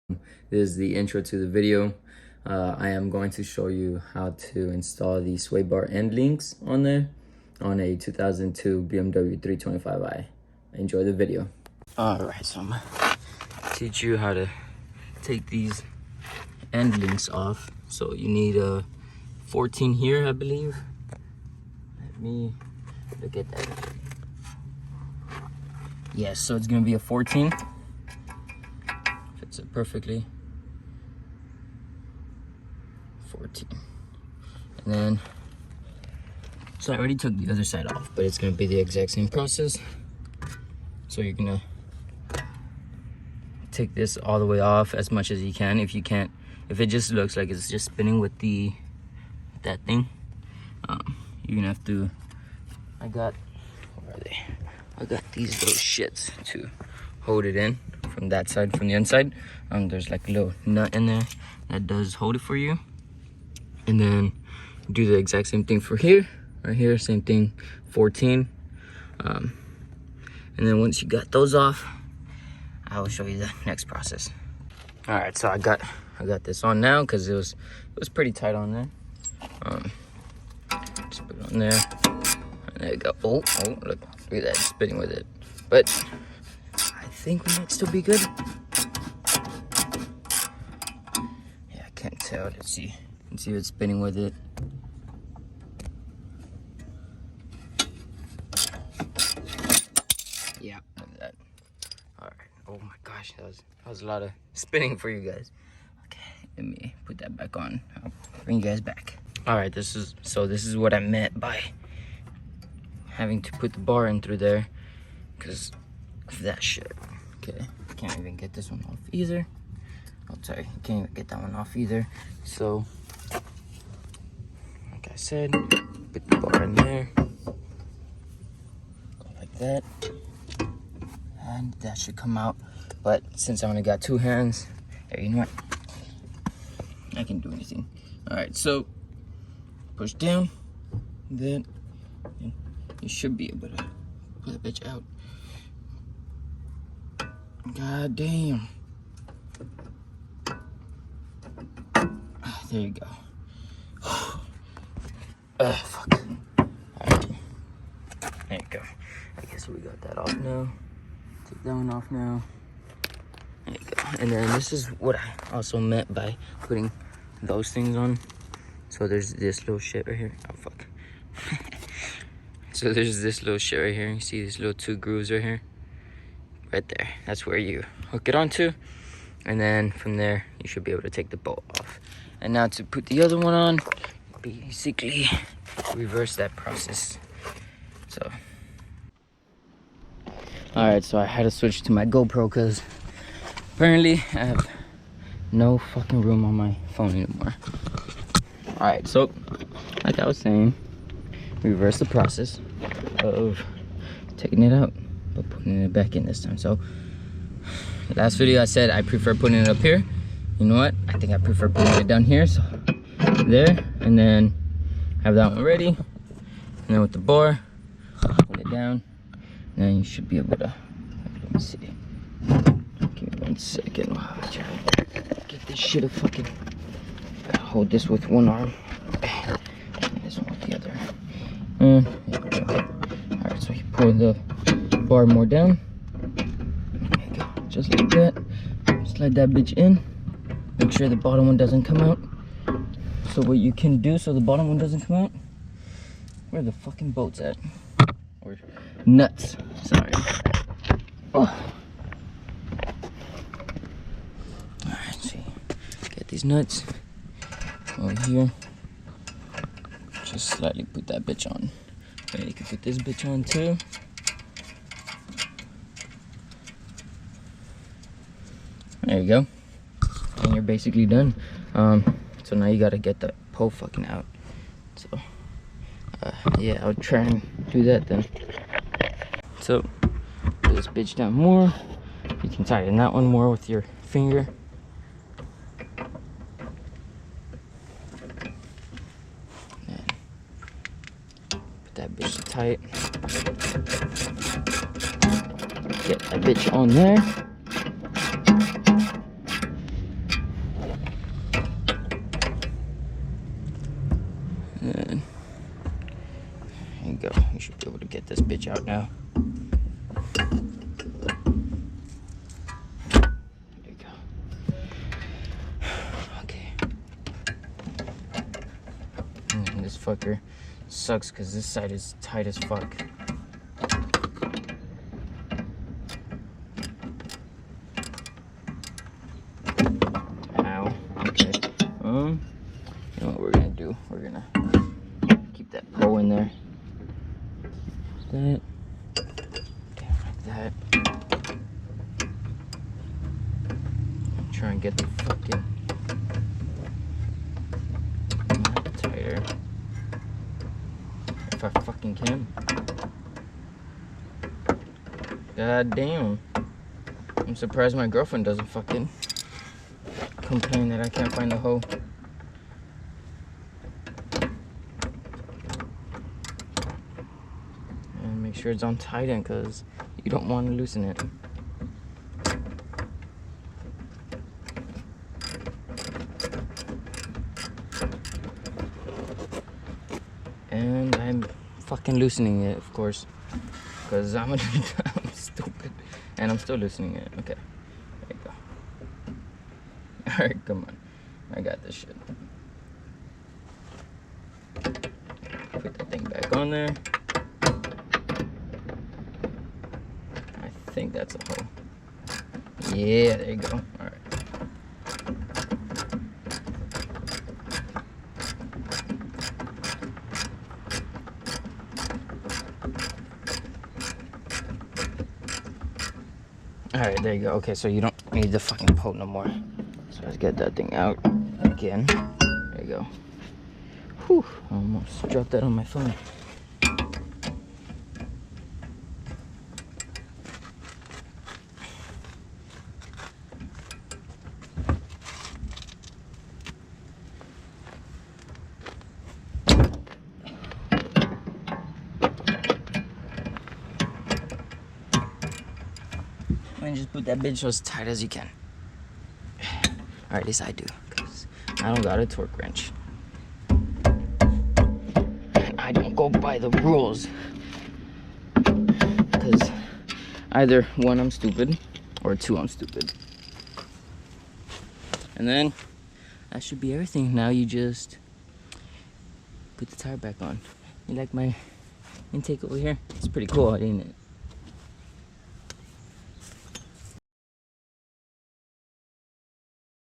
This is the intro to the video. I am going to show you how to install the swaybar end links on there on a 2002 BMW 325i. Enjoy the video. Alright, so I'm gonna teach you how to take these end links off. So you need a 14 here, I believe. Let me look at that. Yes, so it's gonna be a 14. Fits it perfectly. 14. And then, so I already took the other side off, but it's gonna be the exact same process. So you're gonna take this all the way off as much as you can. If you can't, if it just looks like it's just spinning with that thing, you're gonna have to, where are they? I got these little shits to hold it in from that side, from the inside. There's like a little nut in there that does hold it for you. And then do the exact same thing for here, right here, same thing, 14. And then once you got those off, I will show you the next process. All right, so I got this on now because it was pretty tight on there. Just put it on there. And there you go. Oh, look at that, spinning with it. But I think we might still be good. Yeah, I can't tell. Let's see. Let's see if it's spinning with it. Yeah, look at that. All right. Oh my gosh, that was a lot of spinning for you guys. Okay, let me put that back on. I'll bring you guys back. All right, this is what I meant by having to put the bar in through there because of that shit. Okay, can't even get this one off either. Oh, sorry, can't even get that one off either. So, like I said, put the bar in there, go like that, and that should come out. But since I only got two hands, there, you know what? I can do anything. All right, so push down, then you should be able to pull that bitch out. God damn. There you go. Fuck. Alright. There you go. I guess we got that off now. Take that one off now. There you go. And then this is what I also meant by putting those things on. So there's this little shit right here. Oh, fuck. So there's this little shit right here. You see these little two grooves right here? Right there. That's where you hook it onto. And then from there, you should be able to take the bolt off. And now to put the other one on, basically reverse that process. So. Alright, so I had to switch to my GoPro because apparently I have no fucking room on my phone anymore. Alright, so like I was saying, reverse the process of taking it out but putting it back in this time. So last video I said I prefer putting it up here. You know what, I think I prefer putting it down here. So there, and then have that one ready, and then with the bar put it down, and then you should be able to, let me see, give me 1 second while I try to get this shit a fucking, gotta hold this with one arm and this one with the other. There we go. Alright, so you pull the bar more down. There you go. Just like that. Slide that bitch in. Make sure the bottom one doesn't come out. So what you can do so the bottom one doesn't come out, where are the fucking bolts at? Or nuts, sorry. Oh. Alright, see. Get these nuts over here. Just slightly put that bitch on. Okay, you can put this bitch on too. There you go. And you're basically done. So now you gotta get the pole fucking out. So yeah, I'll try and do that then. So put this bitch down more. You can tighten that one more with your finger. And put that bitch tight. Get that bitch on there. get this bitch out now. There you go. Okay. And this fucker sucks because this side is tight as fuck. Ow. Okay. You know what we're gonna do? We're gonna keep that pole in there. That. Okay, like that. Try and get the fucking knot tighter. If I fucking can. God damn. I'm surprised my girlfriend doesn't fucking complain that I can't find the hole. And make sure it's on tight end because you don't want to loosen it. And I'm fucking loosening it, of course, because I'm stupid, and I'm still loosening it. Okay, there you go. All right, come on, I got this shit. Put that thing back on there. I think that's a hole. Yeah, there you go. All right. Alright, there you go. Okay, so you don't need the fucking pole no more. So let's get that thing out again. There you go. Whew, I almost dropped that on my phone. And just put that bitch as tight as you can. Or at least I do, because I don't got a torque wrench. I don't go by the rules. Because either one, I'm stupid, or two, I'm stupid. And then that should be everything. Now you just put the tire back on. You like my intake over here? It's pretty cool, ain't it?